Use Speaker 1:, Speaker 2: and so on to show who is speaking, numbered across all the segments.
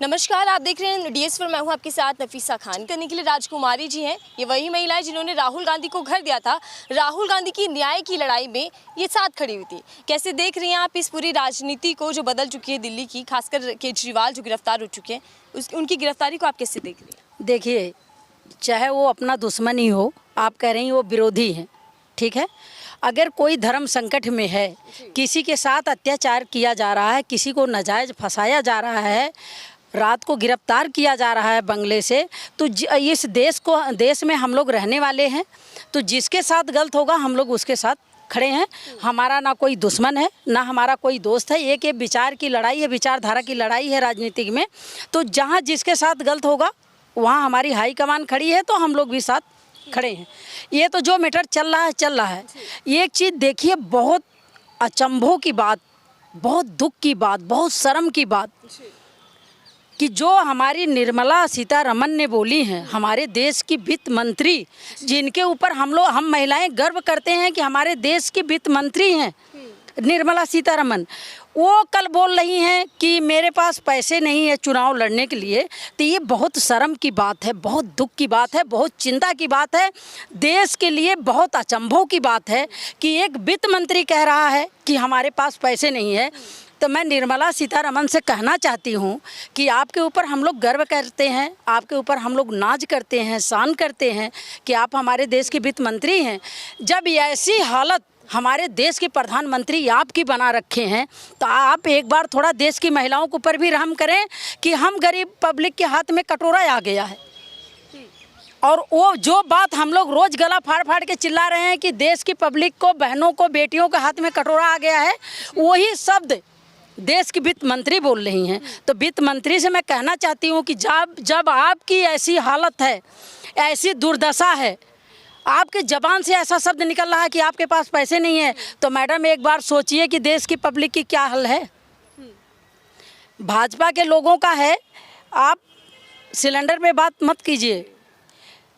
Speaker 1: नमस्कार, आप देख रहे हैं डीएस पर। मैं हूं आपके साथ नफीसा खान। करने के लिए राजकुमारी जी हैं। ये वही महिला है जिन्होंने राहुल गांधी को घर दिया था। राहुल गांधी की न्याय की लड़ाई में ये साथ खड़ी हुई थी। कैसे देख रही हैं आप इस पूरी राजनीति को जो बदल चुकी है दिल्ली की, खासकर केजरीवाल जो गिरफ्तार हो चुके हैं, उनकी गिरफ्तारी को आप कैसे देख रही हैं?
Speaker 2: देखिए, चाहे वो अपना दुश्मन ही हो, आप कह रही हैं वो विरोधी हैं, ठीक है। अगर कोई धर्म संकट में है, किसी के साथ अत्याचार किया जा रहा है, किसी को नाजायज़ फंसाया जा रहा है, रात को गिरफ्तार किया जा रहा है बंगले से, तो इस देश में हम लोग रहने वाले हैं, तो जिसके साथ गलत होगा हम लोग उसके साथ खड़े हैं। हमारा ना कोई दुश्मन है, ना हमारा कोई दोस्त है। एक विचार की लड़ाई है, विचारधारा की लड़ाई है राजनीतिक में। तो जहाँ जिसके साथ गलत होगा वहाँ हमारी हाईकमान खड़ी है, तो हम लोग भी साथ खड़े हैं। ये तो जो मैटर चल रहा है। एक चीज़ देखिए, बहुत अचंभों की बात, बहुत दुख की बात, बहुत शर्म की बात कि जो हमारी निर्मला सीतारमण ने बोली हैं, हमारे देश की वित्त मंत्री, जिनके ऊपर हम महिलाएं गर्व करते हैं कि हमारे देश की वित्त मंत्री हैं निर्मला सीतारमण, वो कल बोल रही हैं कि मेरे पास पैसे नहीं है चुनाव लड़ने के लिए। तो ये बहुत शर्म की बात है, बहुत दुख की बात है, बहुत चिंता की बात है। देश के लिए बहुत अचंभों की बात है कि एक वित्त मंत्री कह रहा है कि हमारे पास पैसे नहीं है। तो मैं निर्मला सीतारमण से कहना चाहती हूँ कि आपके ऊपर हम लोग गर्व करते हैं, आपके ऊपर हम लोग नाज करते हैं, शान करते हैं कि आप हमारे देश के वित्त मंत्री हैं। जब ऐसी हालत हमारे देश के प्रधानमंत्री आपकी बना रखे हैं, तो आप एक बार थोड़ा देश की महिलाओं के ऊपर भी रहम करें कि हम गरीब पब्लिक के हाथ में कटोरा आ गया है। और वो जो बात हम लोग रोज़ गला फाड़ फाड़ के चिल्ला रहे हैं कि देश की पब्लिक को, बहनों को, बेटियों के हाथ में कटोरा आ गया है, वही शब्द देश की वित्त मंत्री बोल रही हैं। तो वित्त मंत्री से मैं कहना चाहती हूँ कि जब आपकी ऐसी हालत है, ऐसी दुर्दशा है, आपके ज़बान से ऐसा शब्द निकल रहा है कि आपके पास पैसे नहीं है, तो मैडम एक बार सोचिए कि देश की पब्लिक की क्या हाल है। भाजपा के लोगों का है, आप सिलेंडर पे बात मत कीजिए,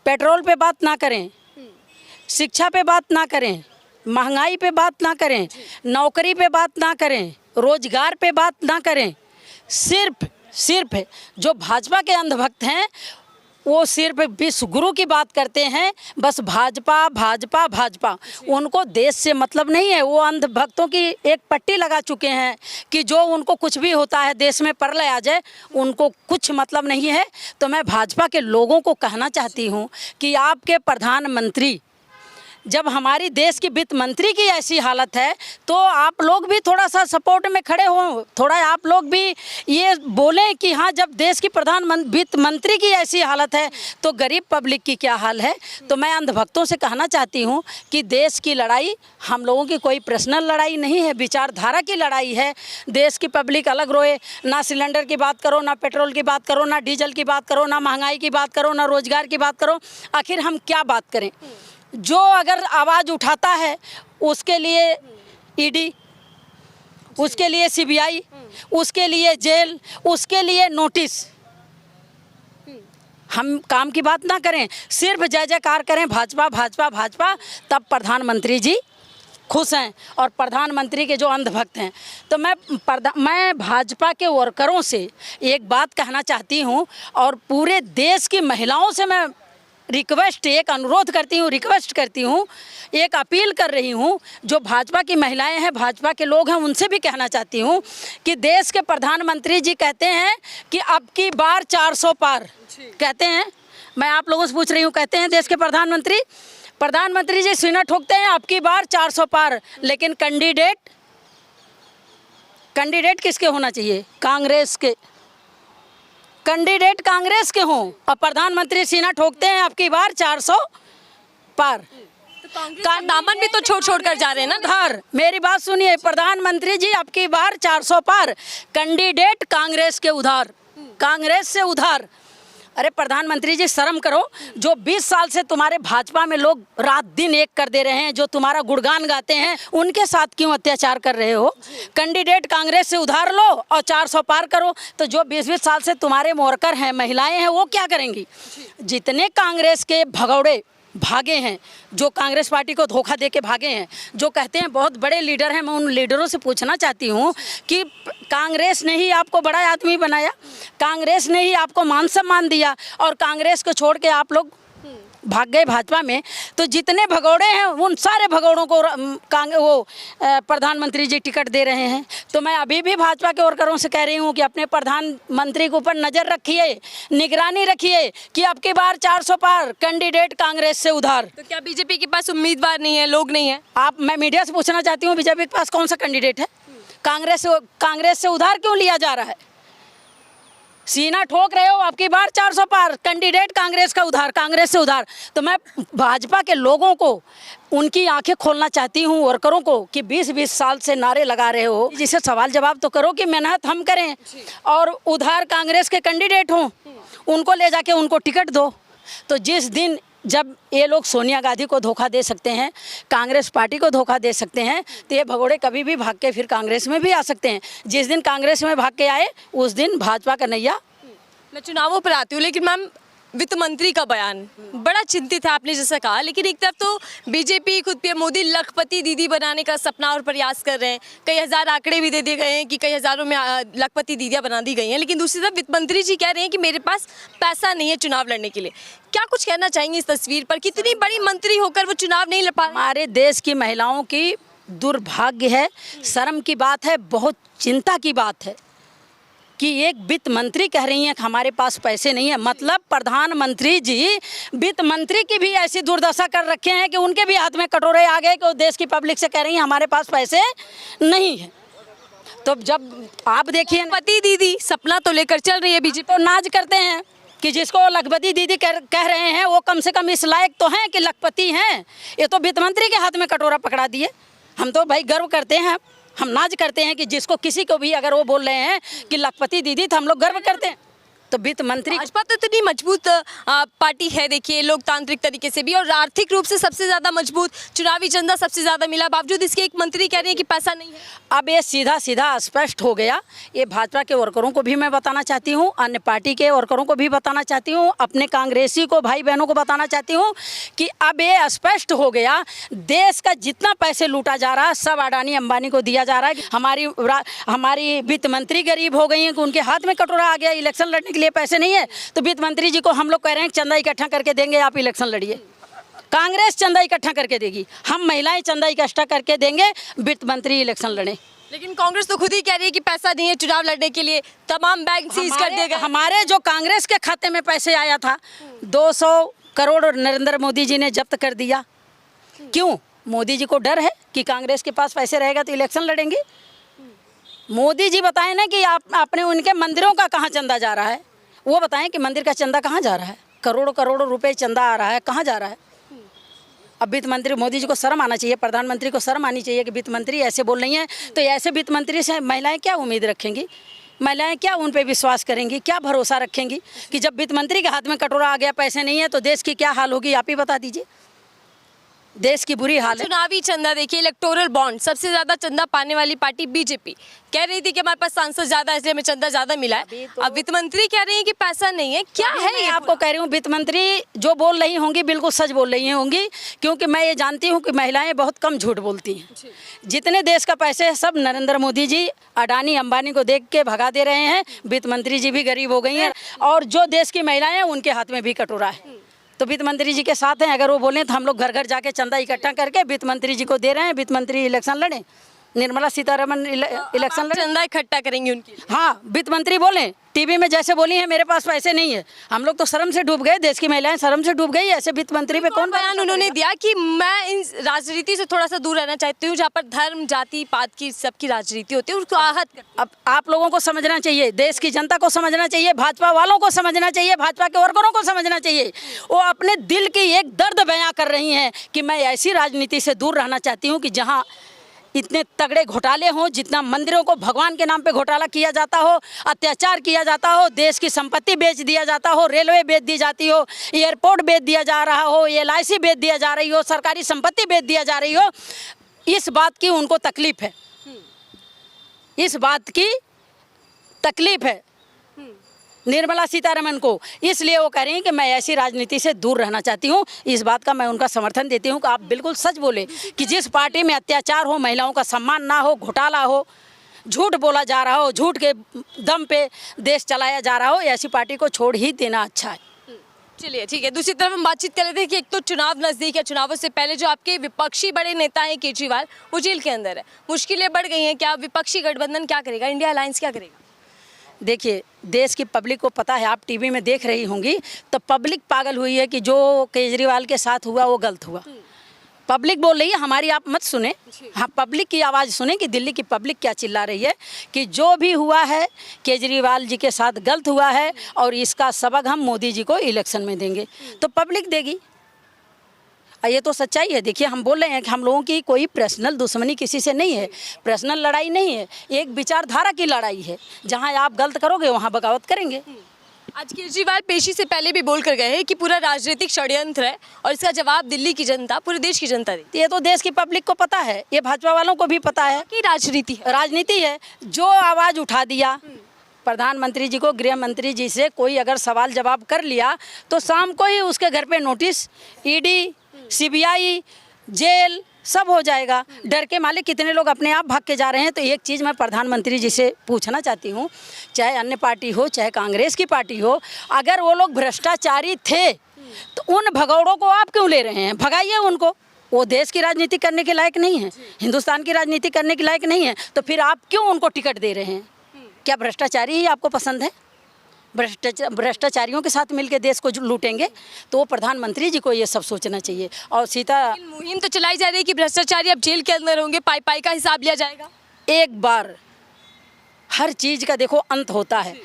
Speaker 2: पेट्रोल पे बात ना करें, शिक्षा पे बात ना करें, महंगाई पे बात ना करें, नौकरी पे बात ना करें, रोजगार पे बात ना करें। सिर्फ जो भाजपा के अंधभक्त हैं वो सिर्फ विश्व गुरु की बात करते हैं, बस भाजपा भाजपा भाजपा। उनको देश से मतलब नहीं है। वो अंधभक्तों की एक पट्टी लगा चुके हैं कि जो उनको कुछ भी होता है, देश में प्रलय आ जाए, उनको कुछ मतलब नहीं है। तो मैं भाजपा के लोगों को कहना चाहती हूँ कि आपके प्रधानमंत्री, जब हमारी देश की वित्त मंत्री की ऐसी हालत है, तो आप लोग भी थोड़ा सा सपोर्ट में खड़े हों, थोड़ा आप लोग भी ये बोलें कि हाँ, जब देश की वित्त मंत्री की ऐसी हालत है तो गरीब पब्लिक की क्या हाल है। तो मैं अंधभक्तों से कहना चाहती हूँ कि देश की लड़ाई हम लोगों की कोई पर्सनल लड़ाई नहीं है, विचारधारा की लड़ाई है। देश की पब्लिक अलग रोए, ना सिलेंडर की बात करो, ना पेट्रोल की बात करो, ना डीजल की बात करो, ना महंगाई की बात करो, ना रोजगार की बात करो। आखिर हम क्या बात करें? जो अगर आवाज़ उठाता है उसके लिए ईडी, उसके लिए सीबीआई, उसके लिए जेल, उसके लिए नोटिस। हम काम की बात ना करें, सिर्फ जय जयकार करें भाजपा भाजपा भाजपा, तब प्रधानमंत्री जी खुश हैं और प्रधानमंत्री के जो अंधभक्त हैं। तो मैं भाजपा के वर्करों से एक बात कहना चाहती हूँ और पूरे देश की महिलाओं से मैं एक अनुरोध करती हूँ, रिक्वेस्ट करती हूँ, एक अपील कर रही हूँ। जो भाजपा की महिलाएं हैं, भाजपा के लोग हैं, उनसे भी कहना चाहती हूँ कि देश के प्रधानमंत्री जी कहते हैं कि अब की बार 400 पार कहते हैं। मैं आप लोगों से पूछ रही हूँ, कहते हैं देश के प्रधानमंत्री जी सीना ठोकते हैं अब की बार 400 पार, लेकिन कैंडिडेट किसके होना चाहिए? कांग्रेस के कैंडिडेट कांग्रेस के हों, और प्रधानमंत्री सीना ठोकते हैं अब की बार 400 पार।
Speaker 1: का दामन भी तो छोड़ कर जा रहे हैं ना
Speaker 2: उधार। मेरी बात सुनिए, प्रधानमंत्री जी अब की बार 400 पार, कैंडिडेट कांग्रेस के उधार, कांग्रेस से उधार। अरे प्रधानमंत्री जी, शर्म करो। जो 20 साल से तुम्हारे भाजपा में लोग रात दिन एक कर दे रहे हैं, जो तुम्हारा गुणगान गाते हैं, उनके साथ क्यों अत्याचार कर रहे हो? कैंडिडेट कांग्रेस से उधार लो और 400 पार करो। तो जो 20-20 साल से तुम्हारे वर्कर हैं, महिलाएं हैं, वो क्या करेंगी? जितने कांग्रेस के भगौड़े भागे हैं, जो कांग्रेस पार्टी को धोखा दे के भागे हैं, जो कहते हैं बहुत बड़े लीडर हैं, मैं उन लीडरों से पूछना चाहती हूँ कि कांग्रेस ने ही आपको बड़ा आदमी बनाया, कांग्रेस ने ही आपको मान सम्मान दिया और कांग्रेस को छोड़ के आप लोग भाग गए भाजपा में। तो जितने भगौड़े हैं उन सारे भगौड़ों को प्रधानमंत्री जी टिकट दे रहे हैं। तो मैं अभी भी भाजपा के वर्करों से कह रही हूँ कि अपने प्रधानमंत्री के ऊपर नज़र रखिए, निगरानी रखिए कि अब की बार 400 पार कैंडिडेट कांग्रेस से उधार।
Speaker 1: तो क्या बीजेपी के पास उम्मीदवार नहीं है, लोग नहीं है?
Speaker 2: मैं मीडिया से पूछना चाहती हूँ, बीजेपी के पास कौन सा कैंडिडेट है? कांग्रेस से उधार क्यों लिया जा रहा है? सीना ठोक रहे हो, आपकी बार 400 पार कैंडिडेट कांग्रेस का उधार, कांग्रेस से उधार। तो मैं भाजपा के लोगों को उनकी आंखें खोलना चाहती हूँ, वर्करों को, कि 20-20 साल से नारे लगा रहे हो, जिसे सवाल जवाब तो करो कि मेहनत हम करें और उधार कांग्रेस के कैंडिडेट हों, उनको ले जाके उनको टिकट दो। तो जिस दिन जब ये लोग सोनिया गांधी को धोखा दे सकते हैं, कांग्रेस पार्टी को धोखा दे सकते हैं, तो ये भगोड़े कभी भी भाग के फिर कांग्रेस में भी आ सकते हैं। जिस दिन कांग्रेस में भाग के आए उस दिन भाजपा का नैया।
Speaker 1: मैं चुनावों पर आती हूँ, लेकिन मैम वित्त मंत्री का बयान बड़ा चिंतित है, आपने जैसा कहा। लेकिन एक तरफ तो बीजेपी खुद पीएम मोदी लखपति दीदी बनाने का सपना और प्रयास कर रहे हैं, कई हजार आंकड़े भी दे दिए गए हैं कि कई हजारों में लखपति दीदियां बना दी गई हैं। लेकिन दूसरी तरफ वित्त मंत्री जी कह रहे हैं कि मेरे पास पैसा नहीं है चुनाव लड़ने के लिए। क्या कुछ कहना चाहेंगे इस तस्वीर पर? कितनी बड़ी मंत्री होकर वो चुनाव नहीं लड़ पा रहे?
Speaker 2: हमारे देश की महिलाओं की दुर्भाग्य है, शर्म की बात है, बहुत चिंता की बात है कि एक वित्त मंत्री कह रही हैं कि हमारे पास पैसे नहीं है। मतलब प्रधानमंत्री जी वित्त मंत्री की भी ऐसी दुर्दशा कर रखे हैं कि उनके भी हाथ में कटोरे आ गए कि वो देश की पब्लिक से कह रही हैं हमारे पास पैसे नहीं है। तो जब आप देखिए,
Speaker 1: लखपति दीदी सपना तो लेकर चल रही है बीजेपी,
Speaker 2: तो नाज करते हैं कि जिसको लखपति दीदी कह रहे हैं वो कम से कम इस लायक तो हैं कि लखपति हैं। ये तो वित्त मंत्री के हाथ में कटोरा पकड़ा दिए। हम तो भाई गर्व करते हैं, हम नाज करते हैं कि जिसको किसी को भी अगर वो बोल रहे हैं कि लखपति दीदी, तो हम लोग गर्व करते हैं। तो वित्त मंत्री,
Speaker 1: भाजपा तो इतनी मजबूत पार्टी है, देखिए लोकतांत्रिक तरीके से भी और आर्थिक रूप से सबसे ज्यादा मजबूत, चुनावी चंदा सबसे ज्यादा मिला, बावजूद इसके एक मंत्री कह रही है कि पैसा नहीं है।
Speaker 2: अब ये सीधा सीधा स्पष्ट हो गया। ये भाजपा के वर्करों को भी मैं बताना चाहती हूँ, अन्य पार्टी के वर्करों को भी बताना चाहती हूँ, अपने कांग्रेसी को भाई बहनों को बताना चाहती हूँ कि अब ये स्पष्ट हो गया, देश का जितना पैसे लूटा जा रहा है सब अडानी अंबानी को दिया जा रहा है। हमारी वित्त मंत्री गरीब हो गई हैं कि उनके हाथ में कटोरा आ गया, इलेक्शन लड़ने के लिए पैसे नहीं है। तो वित्त मंत्री जी को हम लोग कह रहे हैं चंदा इकट्ठा करके देंगे, आप इलेक्शन लड़िए। कांग्रेस चंदा इकट्ठा करके देगी, हम महिलाएं चंदा इकट्ठा करके देंगे, वित्त मंत्री इलेक्शन लड़े।
Speaker 1: लेकिन कांग्रेस तो खुद ही कह रही है कि पैसा नहीं है चुनाव लड़ने के लिए, तमाम बैंक सीज कर दिए गए।
Speaker 2: हमारे जो कांग्रेस के खाते में पैसे आया था 200 करोड़ नरेंद्र मोदी जी ने जब्त कर दिया। क्यों? मोदी जी को डर है कि कांग्रेस के पास पैसे रहेगा तो इलेक्शन लड़ेंगे। मोदी जी बताएं ना कि आप अपने उनके मंदिरों का कहाँ चंदा जा रहा है, वो बताएं कि मंदिर का चंदा कहाँ जा रहा है। करोड़ों करोड़ों रुपए चंदा आ रहा है, कहाँ जा रहा है? अब वित्त मंत्री मोदी जी को शर्म आना चाहिए, प्रधानमंत्री को शर्म आनी चाहिए कि वित्त मंत्री ऐसे बोल रही हैं। तो ऐसे वित्त मंत्री से महिलाएं क्या उम्मीद रखेंगी? महिलाएं क्या उन पे विश्वास करेंगी, क्या भरोसा रखेंगी कि जब वित्त मंत्री के हाथ में कटोरा आ गया, पैसे नहीं है, तो देश की क्या हाल होगी? आप ही बता दीजिए। देश की बुरी हाल है।
Speaker 1: चुनावी चंदा देखिए, इलेक्टोरल बॉन्ड, सबसे ज्यादा चंदा पाने वाली पार्टी बीजेपी कह रही थी कि हमारे पास सांसद ज्यादा है इसलिए हमें चंदा ज्यादा मिला है। अब वित्त मंत्री कह रही है कि पैसा नहीं है। क्या है?
Speaker 2: मैं आपको कह रही हूँ, वित्त मंत्री जो बोल रही होंगी बिल्कुल सच बोल रही होंगी, क्योंकि मैं ये जानती हूँ कि महिलाएं बहुत कम झूठ बोलती हैं। जितने देश का पैसे है सब नरेंद्र मोदी जी अडानी अंबानी को देख के भगा दे रहे हैं। वित्त मंत्री जी भी गरीब हो गई हैं और जो देश की महिलाएं हैं उनके हाथ में भी कटोरा है। तो वित्त मंत्री जी के साथ हैं। अगर वो बोलें तो हम लोग घर घर जाके चंदा इकट्ठा करके वित्त मंत्री जी को दे रहे हैं, वित्त मंत्री इलेक्शन लड़ें, निर्मला सीतारमण इलेक्शन लड़ें,
Speaker 1: चंदा इकट्ठा करेंगे उनकी।
Speaker 2: हाँ, वित्त मंत्री बोले टीवी में जैसे बोली है मेरे पास पैसे नहीं है, हम लोग तो शर्म से डूब गए, देश की महिलाएं शर्म से डूब गई। ऐसे वित्त मंत्री पे कौन
Speaker 1: बयान उन्होंने दिया कि मैं इन राजनीति से थोड़ा सा दूर रहना चाहती हूँ, जहाँ पर धर्म जाति पात की सबकी राजनीति होती है, उसको आहत।
Speaker 2: अब आप लोगों को समझना चाहिए, देश की जनता को समझना चाहिए, भाजपा वालों को समझना चाहिए, भाजपा के वर्करों को समझना चाहिए। वो अपने दिल की एक दर्द बयां कर रही हैं कि मैं ऐसी राजनीति से दूर रहना चाहती हूँ कि जहाँ इतने तगड़े घोटाले हों, जितना मंदिरों को भगवान के नाम पे घोटाला किया जाता हो, अत्याचार किया जाता हो, देश की संपत्ति बेच दिया जाता हो, रेलवे बेच दी जाती हो, एयरपोर्ट बेच दिया जा रहा हो, LIC बेच दिया जा रही हो, सरकारी संपत्ति बेच दिया जा रही हो। इस बात की उनको तकलीफ है, इस बात की तकलीफ है निर्मला सीतारमण को, इसलिए वो कह रही हैं कि मैं ऐसी राजनीति से दूर रहना चाहती हूँ। इस बात का मैं उनका समर्थन देती हूँ कि आप बिल्कुल सच बोले कि जिस पार्टी में अत्याचार हो, महिलाओं का सम्मान ना हो, घोटाला हो, झूठ बोला जा रहा हो, झूठ के दम पे देश चलाया जा रहा हो, ऐसी पार्टी को छोड़ ही देना अच्छा है।
Speaker 1: चलिए ठीक है, दूसरी तरफ हम बातचीत कर रहे थे कि एक तो चुनाव नजदीक है, चुनावों से पहले जो आपके विपक्षी बड़े नेता हैं केजरीवाल, वो जेल के अंदर है, मुश्किलें बढ़ गई हैं। क्या विपक्षी गठबंधन क्या करेगा, इंडिया अलायंस क्या करेगा?
Speaker 2: देखिए, देश की पब्लिक को पता है, आप टीवी में देख रही होंगी, तो पब्लिक पागल हुई है कि जो केजरीवाल के साथ हुआ वो गलत हुआ। पब्लिक बोल रही है, हमारी आप मत सुने, हाँ पब्लिक की आवाज़ सुने कि दिल्ली की पब्लिक क्या चिल्ला रही है कि जो भी हुआ है केजरीवाल जी के साथ गलत हुआ है और इसका सबक हम मोदी जी को इलेक्शन में देंगे, तो पब्लिक देगी। ये तो सच्चाई है। देखिए, हम बोल रहे हैं कि हम लोगों की कोई पर्सनल दुश्मनी किसी से नहीं है, पर्सनल लड़ाई नहीं है, एक विचारधारा की लड़ाई है। जहाँ आप गलत करोगे वहाँ बगावत करेंगे।
Speaker 1: आज केजरीवाल पेशी से पहले भी बोल कर गए हैं कि पूरा राजनीतिक षड्यंत्र है और इसका जवाब दिल्ली की जनता, पूरे देश की जनता देगी।
Speaker 2: ये तो देश की पब्लिक को पता है, ये भाजपा वालों को भी पता है
Speaker 1: कि राजनीति है।
Speaker 2: जो आवाज़ उठा दिया प्रधानमंत्री जी को, गृह मंत्री जी से कोई अगर सवाल जवाब कर लिया तो शाम को ही उसके घर पे नोटिस, ईडी, सीबीआई, जेल सब हो जाएगा। डर के मालिक कितने लोग अपने आप भाग के जा रहे हैं। तो एक चीज़ मैं प्रधानमंत्री जी से पूछना चाहती हूँ, चाहे अन्य पार्टी हो, चाहे कांग्रेस की पार्टी हो, अगर वो लोग भ्रष्टाचारी थे तो उन भगौड़ों को आप क्यों ले रहे हैं? भगाइए उनको। वो देश की राजनीति करने के लायक नहीं है, हिंदुस्तान की राजनीति करने के लायक नहीं है, तो फिर आप क्यों उनको टिकट दे रहे हैं? क्या भ्रष्टाचारी ही आपको पसंद है? भ्रष्टाचारियों के साथ मिलकर देश को लूटेंगे? तो वो प्रधानमंत्री जी को ये सब सोचना चाहिए। और
Speaker 1: मुहिम तो चलाई जा रही है कि भ्रष्टाचारी अब जेल के अंदर होंगे, पाई पाई का हिसाब लिया जाएगा।
Speaker 2: एक बार हर चीज़ का देखो अंत होता है।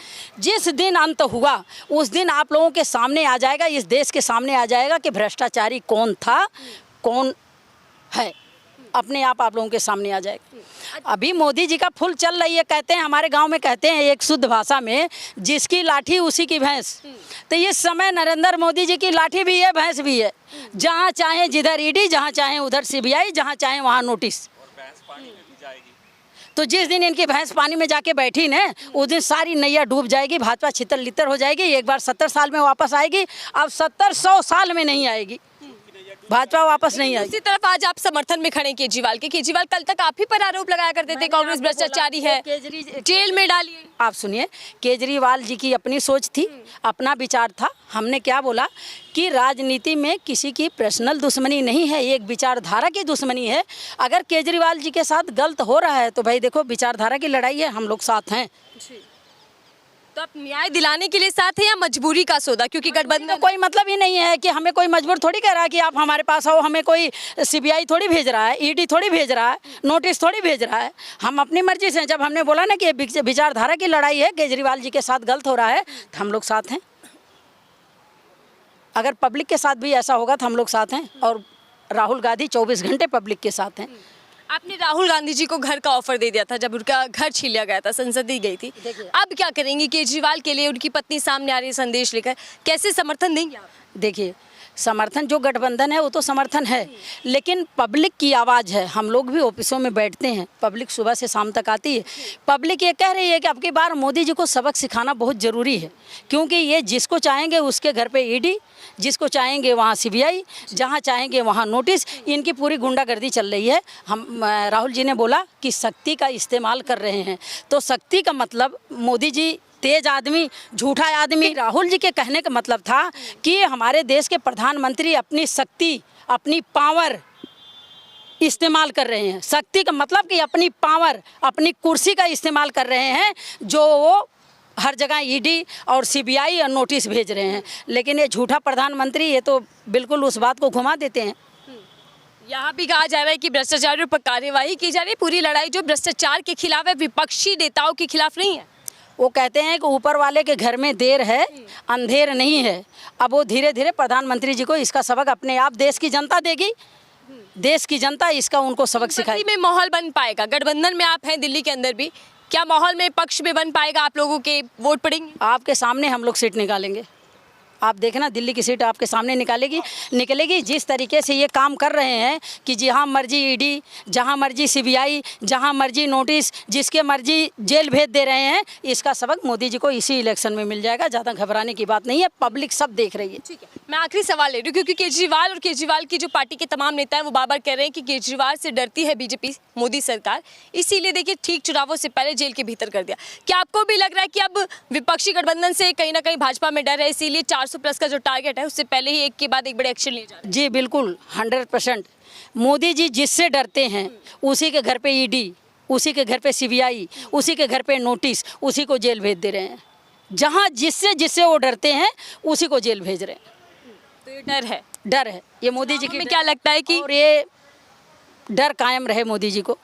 Speaker 2: जिस दिन अंत हुआ उस दिन आप लोगों के सामने आ जाएगा, इस देश के सामने आ जाएगा कि भ्रष्टाचारी कौन था, कौन है, अपने आप लोगों के सामने आ जाएगा। अभी मोदी जी का फुल चल रही है। कहते हैं, हमारे गांव में कहते हैं एक शुद्ध भाषा में, जिसकी लाठी उसी की भैंस। तो इस समय नरेंद्र मोदी जी की लाठी भी है, भैंस भी है। जहां चाहे जिधर ईडी, जहां चाहे उधर सीबीआई, जहां चाहे वहां नोटिस। तो जिस दिन इनकी भैंस पानी में जाके बैठी न, उस दिन सारी नैया डूब जाएगी, भाजपा छितर लितर हो जाएगी। एक बार 70 साल में वापस आएगी, अब 70-100 साल में नहीं आएगी, भाजपा वापस नहीं आई।
Speaker 1: इसी तरफ आज आप समर्थन में खड़े केजरीवाल के। केजरीवाल कल तक आप ही पर आरोप लगाया करते थे कांग्रेस भ्रष्टाचारी है, जेल में डालिए।
Speaker 2: आप सुनिए, केजरीवाल जी की अपनी सोच थी, अपना विचार था। हमने क्या बोला कि राजनीति में किसी की पर्सनल दुश्मनी नहीं है, एक विचारधारा की दुश्मनी है। अगर केजरीवाल जी के साथ गलत हो रहा है तो भाई देखो, विचारधारा की लड़ाई है, हम लोग साथ हैं।
Speaker 1: तो आप न्याय दिलाने के लिए साथ हैं या मजबूरी का सौदा? क्योंकि गठबंधन
Speaker 2: कोई मतलब ही नहीं है कि हमें कोई मजबूर थोड़ी कह रहा है कि आप हमारे पास आओ। हमें कोई सीबीआई थोड़ी भेज रहा है, ईडी थोड़ी भेज रहा है, नोटिस थोड़ी भेज रहा है। हम अपनी मर्जी से, जब हमने बोला ना कि विचारधारा की लड़ाई है, केजरीवाल जी के साथ गलत हो रहा है, तो हम लोग साथ हैं। अगर पब्लिक के साथ भी ऐसा होगा तो हम लोग साथ हैं। और राहुल गांधी 24 घंटे पब्लिक के साथ हैं।
Speaker 1: आपने राहुल गांधी जी को घर का ऑफर दे दिया था जब उनका घर छीन लिया गया था, संसद दी गई थी। अब क्या करेंगी केजरीवाल के लिए? उनकी पत्नी सामने आ रही है संदेश लेकर, कैसे समर्थन देंगे आप?
Speaker 2: देखिए, समर्थन जो गठबंधन है वो तो समर्थन है, लेकिन पब्लिक की आवाज़ है। हम लोग भी ऑफिसों में बैठते हैं, पब्लिक सुबह से शाम तक आती है। पब्लिक ये कह रही है कि अब की बार मोदी जी को सबक सिखाना बहुत ज़रूरी है, क्योंकि ये जिसको चाहेंगे उसके घर पे ईडी, जिसको चाहेंगे वहाँ सीबीआई, जहाँ चाहेंगे वहाँ नोटिस, इनकी पूरी गुंडागर्दी चल रही है। राहुल जी ने बोला कि शक्ति का इस्तेमाल कर रहे हैं, तो शक्ति का मतलब मोदी जी तेज आदमी, झूठा आदमी। राहुल जी के कहने का मतलब था कि हमारे देश के प्रधानमंत्री अपनी शक्ति, अपनी पावर इस्तेमाल कर रहे हैं। शक्ति का मतलब कि अपनी पावर, अपनी कुर्सी का इस्तेमाल कर रहे हैं, जो वो हर जगह ईडी और सीबीआई और नोटिस भेज रहे हैं। लेकिन ये झूठा प्रधानमंत्री, ये तो बिल्कुल उस बात को घुमा देते हैं।
Speaker 1: यहाँ भी कहा जा रहा है कि भ्रष्टाचारियों पर कार्यवाही की जा रही है। पूरी लड़ाई जो भ्रष्टाचार के खिलाफ है, विपक्षी नेताओं के खिलाफ नहीं है।
Speaker 2: वो कहते हैं कि ऊपर वाले के घर में देर है, अंधेर नहीं है। अब वो धीरे धीरे प्रधानमंत्री जी को इसका सबक अपने आप देश की जनता देगी। देश की जनता इसका उनको सबक सिखाएगी।
Speaker 1: में माहौल बन पाएगा? गठबंधन में आप हैं दिल्ली के अंदर भी, क्या माहौल में पक्ष में बन पाएगा? आप लोगों के वोट पड़ेंगे?
Speaker 2: आपके सामने हम लोग सीट निकालेंगे, आप देखना दिल्ली की सीट आपके सामने निकलेगी। जिस तरीके से ये काम कर रहे हैं कि जहाँ मर्जी ईडी, जहाँ मर्जी सीबीआई, जहाँ मर्जी नोटिस, जिसके मर्जी जेल भेज दे रहे हैं, इसका सबक मोदी जी को इसी इलेक्शन में मिल जाएगा। ज़्यादा घबराने की बात नहीं है, पब्लिक सब देख रही है।
Speaker 1: ठीक है, मैं आखिरी सवाल ले रही हूँ क्योंकि केजरीवाल और केजरीवाल की जो पार्टी के तमाम नेता हैं वो बार बार कह रहे हैं कि केजरीवाल से डरती है बीजेपी, मोदी सरकार, इसीलिए देखिए ठीक चुनावों से पहले जेल के भीतर कर दिया। क्या आपको भी लग रहा है कि अब विपक्षी गठबंधन से कहीं ना कहीं भाजपा में डर है, इसीलिए 400 प्लस का जो टारगेट है उससे पहले ही एक के बाद एक बड़े एक्शन लिए जा रहे हैं?
Speaker 2: जी बिल्कुल, 100%। मोदी जी जिससे डरते हैं उसी के घर पे ईडी, उसी के घर पे सीबीआई, उसी के घर पे नोटिस, उसी को जेल भेज दे रहे हैं। जहाँ जिससे वो डरते हैं उसी को जेल भेज रहे हैं।
Speaker 1: तो ये डर है
Speaker 2: ये मोदी जी की।
Speaker 1: हमें क्या लगता है कि
Speaker 2: और ये डर कायम रहे, मोदी जी को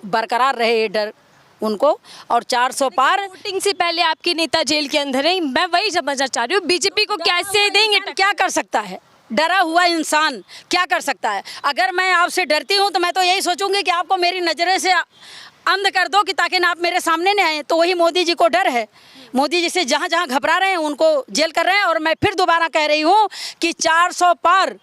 Speaker 2: बरकरार रहे ये डर उनको। और 400 पार।
Speaker 1: वोटिंग से पहले आपके नेता जेल के अंदर है, मैं वही समझना चाह रही हूँ बीजेपी को कैसे देंगे टक्कर?
Speaker 2: क्या कर सकता है डरा हुआ इंसान, क्या कर सकता है? अगर मैं आपसे डरती हूँ तो मैं तो यही सोचूंगी कि आपको मेरी नज़रें से अंध कर दो कि ताकि ना आप मेरे सामने न आए। तो वही मोदी जी को डर है। मोदी जी से जहाँ जहाँ घबरा रहे हैं उनको जेल कर रहे हैं। और मैं फिर दोबारा कह रही हूँ कि 400 पार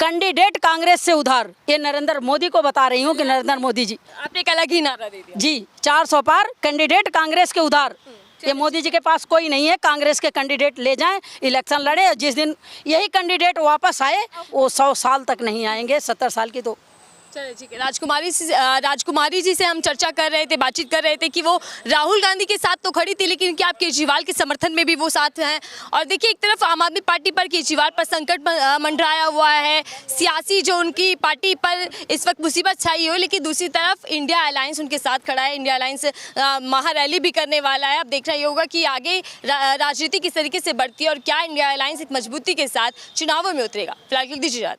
Speaker 2: कैंडिडेट कांग्रेस से उधार, ये नरेंद्र मोदी को बता रही हूँ कि नरेंद्र मोदी जी,
Speaker 1: आपने एक अलग ही नारा दे दिया।
Speaker 2: जी 400 पार कैंडिडेट कांग्रेस के उधार। ये मोदी जी के पास कोई नहीं है। कांग्रेस के कैंडिडेट ले जाएं, इलेक्शन लड़े, और जिस दिन यही कैंडिडेट वापस आए वो 100 साल तक नहीं आएंगे, 70 साल की। तो
Speaker 1: चलिए ठीक है, राजकुमारी जी से हम चर्चा कर रहे थे, बातचीत कर रहे थे कि वो राहुल गांधी के साथ तो खड़ी थी, लेकिन क्या आप केजरीवाल के समर्थन में भी वो साथ हैं? और देखिए, एक तरफ आम आदमी पार्टी पर, केजरीवाल पर संकट मंडराया हुआ है, सियासी जो उनकी पार्टी पर इस वक्त मुसीबत छाई हो, लेकिन दूसरी तरफ इंडिया अलायंस उनके साथ खड़ा है। इंडिया अलायंस महारैली भी करने वाला है। अब देखना ये होगा कि आगे राजनीति किस तरीके से बढ़ती है और क्या इंडिया अलायंस एक मजबूती के साथ चुनावों में उतरेगा। फिलहाल दीजिए।